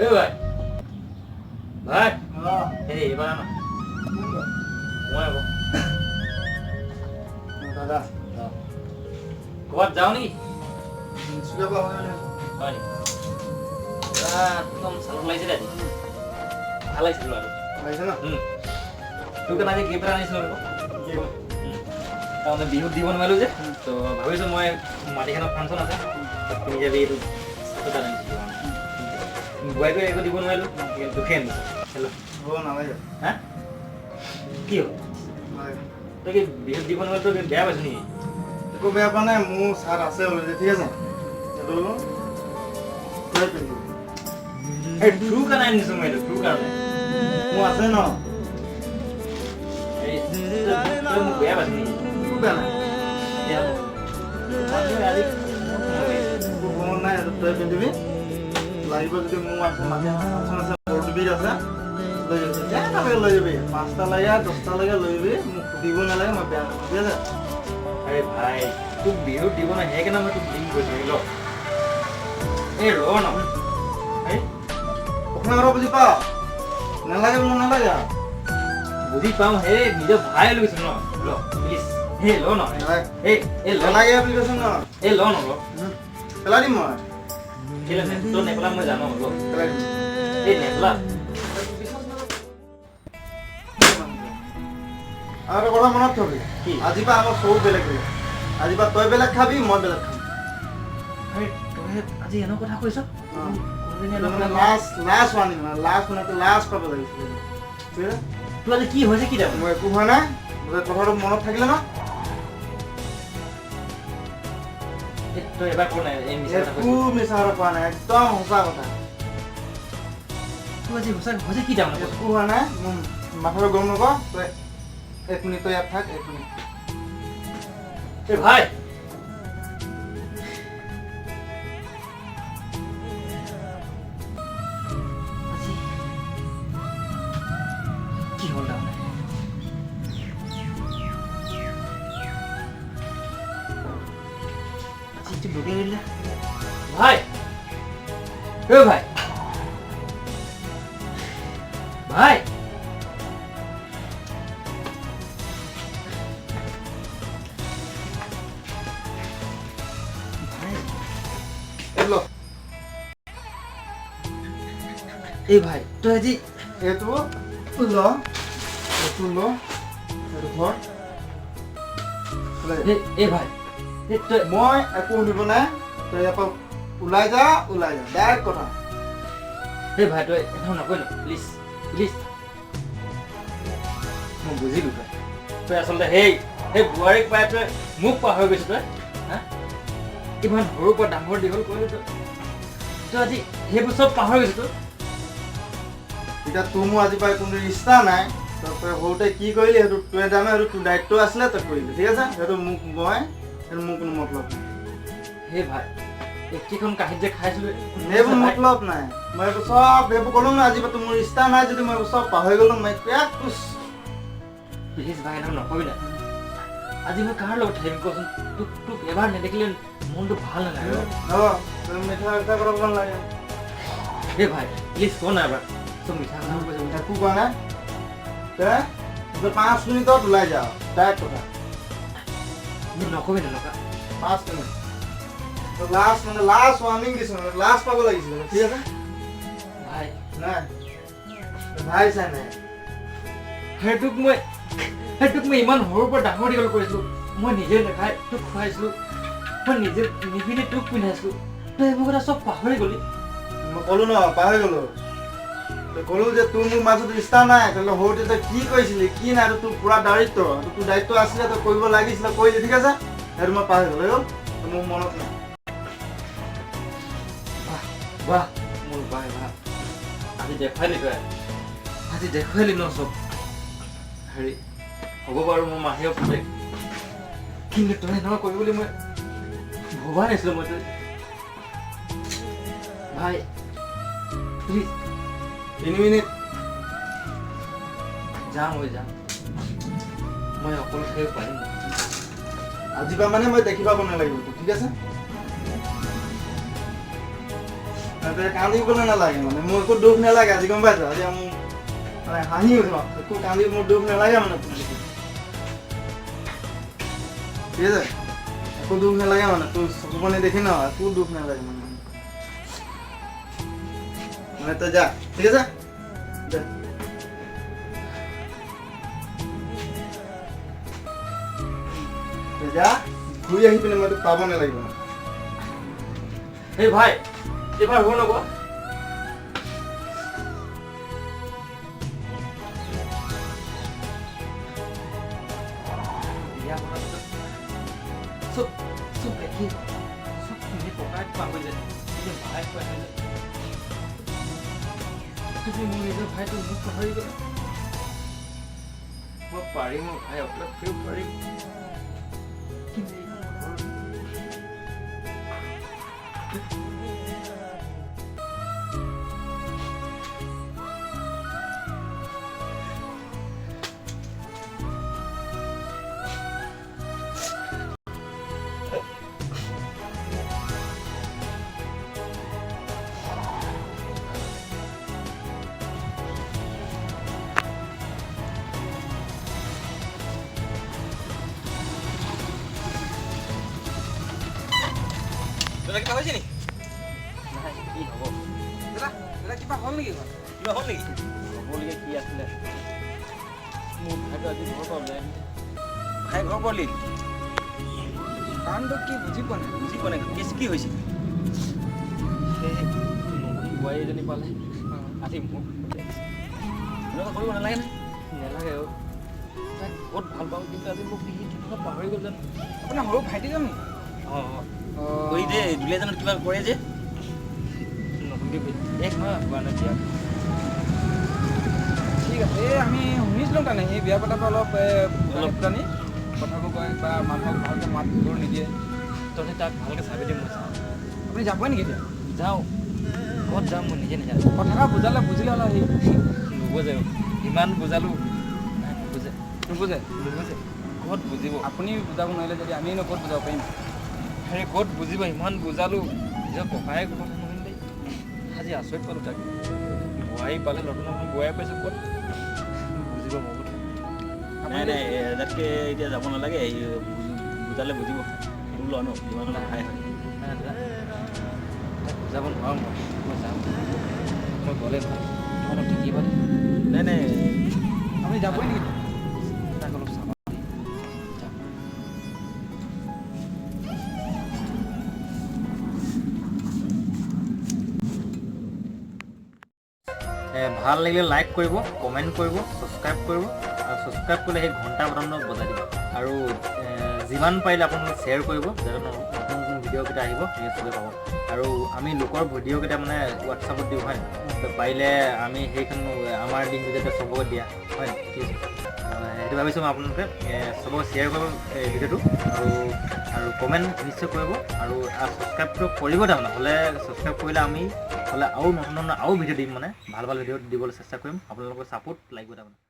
এই ভাই ভাই এই এবাৰ না মই আকৌ দাদা ক'ৰবাত যাওঁ নেকি স্কুলৰ পৰা হয় হয় নেকি একদম চালত লাগিছে দে আজি ভাল লাগিছে ল'ৰাটো আহিছে ন তোৰ কাৰণে আজি গিফ্ট এটা আনিছিলোঁ তাৰমানে বিহুত দিব নোৱাৰিলোঁ যে তো ভাবিছোঁ মই মাটিখানত ফাংচন আছে তুমি যাবি এইটো এটা আনিছিলোঁ বোৱাৰীটো একো দিব নোৱাৰিলোঁ দুখে আনিছোঁ হেল্ল' হ'ব নালাগে হা কি হ'ল তই কি বিহুত দিব নোৱাৰিলোঁ তই বেয়া পাইছ নেকি একো বেয়া পোৱা নাই মোৰ চাৰ্ট আছে অলৰেডি ঠিক আছে সেইটো তই পিন্ধিবি এই তোৰ কাৰণে আনিছোঁ মই এইটো তোৰ কাৰণে মোৰ আছে ন এই তই মোক বেয়া পাইছ নেকি একো বেয়া নাই বেয়া আজি একো মন নাই সেইটো তই পিন্ধিবি লাগিব যদি মোৰ আছে মাটি ফাংচন আছে বৰবিধ আছে লৈ যাবি যেনেকৈ লৈ যাবি 5টা লাগে 10টা লাগে লৈ যাবি মোক সুধিব নালাগে মই বেয়া নাপাওঁ ঠিক আছে আৰে ভাই তোক বিহুত দিব না সেইকাৰণে মই তোক দিম কৈছোঁ ল এই ৰ ন এই অসমীয়া কথা বুজি পাওঁ নালাগে বোলো নালাগে বুজি পাওঁ সেই নিজৰ ভাই লৈ গৈছোঁ ন ল প্লিজ সেই ল ন এই ল নালাগে বুলি কৈছোঁ ন এই ল ন ল পেলাই দিম মই ঠিক আছে তোৰ নেপলা মই জানো ল পেলাই দিম এই নেপলা আৰু এটা কথা মনত থবি কি? আজিৰ পৰা আমাৰ চব বেলেগ বেলেগ আজিৰ পৰা তই বেলেগ খাবি মই বেলেগ খাম তই আজি এনে কথা কৈছ লাষ্ট মানে লাষ্ট পাব লাগিছিল ঠিক আছে তোৰ আজি কি হৈছে কি দে মই একো হোৱা নাই কথাটো মনত থাকিলে ন তই এবাৰ কোৱা নাই এই মিছা কথা একো মিছা কথা কোৱা নাই একদম সঁচা কথা তোৰ আজি সঁচা হৈছে কি দাম একো হোৱা নাই মোৰ মাথাটো গম নকৰ তই 1 মিনিট তই ইয়াত থাক 1 মিনিট এই ভাই আজি কি হ'ল দাম আজি তুই বগিয়ে দিলে ভাই ঐ ভাই ভাই এই ভাই তই আজি এইটো ল এইটো ল এইটো ধৰ এই ভাই তই মই একো শুনিব নাই তই ইয়াৰ পৰা ওলাই যা ডাইৰেক্ট কথা এই ভাই তই এখন নকৈ ন প্লিজ প্লিজ মই বুজিলোঁ তই আচলতে সেই বোৱাৰীক পাই তই মোক পাহৰি গৈছ তই হা ইমান সৰুৰ পৰা ডাঙৰ দীঘল কৰিলোঁ তই আজি সেইবোৰ চব পাহৰি গৈছ তই এতিয়া তোৰ মোৰ আজিৰ পৰা কোনো ৰিষ্টা নাই তই সৰুতে কি কৰিলি সেইটো তই জানো সেইটো তোৰ দায়িত্ব আছিলে তই কৰিলি ঠিক আছে সেইটো মোৰ কোনো মতলব নাই সেই ভাই একেখন কাঁহীত যে খাইছিলোঁ সেইবোৰ মতলব নাই মই এইবোৰ চব সেইবোৰ ক'লো নহয় আজিৰ পৰা তোৰ মোৰ ৰিষ্টা নাই যদি মই এইবোৰ চব পাহৰি গ'লো মই প্লিজ ভাই এনেকৈ নকবি না আজি মই কাৰ লগত থাকিম কচোন তোক এবাৰ নেদেখিলে মনটো ভাল নালাগে তই মিঠা কথা ক'ব নালাগে এই ভাই প্লিজ ক না এবাৰ চব মিঠা কথা কৈছে একো কোৱা নাই তই 5 মিনিটত ওলাই যাওঁ ডাইৰেক্ট কথা নকবি না নকা 5 মিনিট লাষ্ট ৱাৰ্ণিং দিছোঁ লাষ্ট পাব লাগিছিলে ঠিক আছে ভাই নাই ভাই চাই নাই সেইটোক মই ইমান সৰুৰ পৰা ডাঙৰ দীঘল কৰিছিলোঁ মই নিজে দেখাই তোক খুৱাইছিলোঁ মই নিজে নিপিন্ধি তোক পিন্ধাইছিলোঁ তই এইবোৰ কথা চব পাহৰি গ'লি মই ক'লো ন পাহৰি গ'লো তই ক'লো যে তোৰ মোৰ মাজত ৰিষ্টা নাই তেতিয়াহ'লে সৰুতে তই কি কৰিছিলি কি নাই তোৰ পুৰা দায়িত্ব তোৰ দায়িত্ব আছিলে তই কৰিব লাগিছিলে কৰিলি ঠিক আছে সেইটো মই পাহৰি গ'লো মোৰ মনত নাই বাহ মোৰ বাই বাহ আজি দেখুৱাইলি ন চব হেৰি হ'ব বাৰু মোৰ মাহেও পুতেক কিন্তু তই এনেকুৱা কৰিবি বুলি মই ভবা নাছিলোঁ মই তই ভাই প্লিজ 3 মিনিট যাম মই অকল থাকিব পাৰিম আজিৰ পৰা মানে মই দেখি পাব নালাগিব ঠিক আছে তই কান্দিবলৈ নালাগে মানে মোৰ একো দুখ নালাগে আজি গম পাইছ আজি মোৰ মানে হাঁহি উঠিব একো কান্দি মোৰ দুখ নালাগে মানে ঠিক আছে একো দুখ নালাগে মানে তোৰ চকু পানী দেখি ন একো দুখ নালাগে মানে তই যা ঠিক আছে যা তই যা ঘূৰি আহি পিনে মই তোক পাব নালাগিব এই ভাই এবার হলো গো সব সব দেখি সব তুমি পকাই পাব যে এই ভাই পাই যে তুমি মোৰ নিজৰ ভাইটো মোক পাহৰি গলা মই পাৰিম মোৰ ভাই অকলে ফিউ পাৰিম দাদা কিবা হৈছে নি কি হ'ব দাদা কিবা হ'ল নেকি কিবা হ'ল নেকি হ'বলগীয়া কি আছিলে মোৰ ভাইটো আজি ঘৰৰ পৰা ওলাই আহিলে ভাই ঘৰ পৰিলি কাৰণটো কি বুজি পোৱা নাই কেছ কি হৈছিল সেই নতুন বোৱাৰী এজনী পালে আজি মোক পঠিয়াইছে এনেকুৱা কৰিব নালাগে নে নেলাগে অ' তাক বহুত ভাল পাওঁ কিন্তু আজি মোক সি কিবা পাহৰি গ'ল জানো আপোনাৰ সৰু ভাইটিজন নেকি অঁ কৰি যে দুলীয়াজনত কিবা কৰে যে নতুনকৈ এক মাহ হোৱা নাই এতিয়া ঠিক আছে এই আমি শুনিছিলোঁ তাৰমানে সেই বিয়া পতাৰ পৰা অলপ জানি কথাবোৰ কয় বা মানুহক ভালকৈ মাত বোৰ নিদিয়ে তহঁতে তাক ভালকৈ চাবি দিম মই চাওঁ আপুনি যাবই নেকি এতিয়া যাওঁ ক'ত যাম মই নিজে নাজানো কথাষাৰ বুজালে বুজিলে হ'ল আৰু সি নুবুজে ইমান বুজালোঁ নাই নুবুজে নুবুজে নুবুজে ক'ত বুজিব আপুনি বুজাব নোৱাৰিলে যদি আমিনো ক'ত বুজাব পাৰিম হেৰি ক'ত বুজিব ইমান বুজালোঁ নিজৰ ককায়ে কথা নুশুনিলেই আজি আচৰিত পালোঁ তাক বোৱাৰী পালে নতুন নতুন বোৱাৰী পাইছোঁ ক'ত বুজিব মোৰ কথা নাই নাই তাতকৈ এতিয়া যাব নালাগে বুজালে বুজিব সৰু ল'ৰা ন যিমান হ'লে সহায় হয় নাই দাদা তাক বুজাব নোৱাৰোঁ মই যাম মই গ'লে ভাল তোমালোক থাকিবা নাই নাই আপুনি যাবই নেকি তাক অলপ চাবা যাম ভাল লাগিলে লাইক কৰিব কমেণ্ট কৰিব ছাবস্ক্ৰাইব কৰিব আৰু ছাবস্ক্ৰাইব কৰিলে সেই ঘণ্টা বটনটো বজাই দিব আৰু যিমান পাৰিলে আপোনালোকে শ্বেয়াৰ কৰিব যাতে নতুন নতুন ভিডিঅ'কেইটা আহিব সেই চবেই পাব আৰু আমি লোকৰ ভিডিঅ'কেইটা মানে হোৱাটছআপত দিওঁ হয় তো পাৰিলে আমি সেইখন আমাৰ লিংকটো যাতে চবকে দিয়া হয় ঠিক আছে সেইটো ভাবিছোঁ মই আপোনালোকে চবকে শ্বেয়াৰ কৰিব এই ভিডিঅ'টো আৰু কমেণ্ট নিশ্চয় কৰিব আৰু ছাবস্ক্ৰাইবটো কৰিব তাৰমানে হ'লে ছাবস্ক্ৰাইব কৰিলে আমি হ'লে আৰু নতুন নতুন আৰু ভিডিঅ' দিম মানে ভাল ভাল ভিডিঅ' দিবলৈ চেষ্টা কৰিম আপোনালোকৰ ছাপোৰ্ট লাগিব তাৰমানে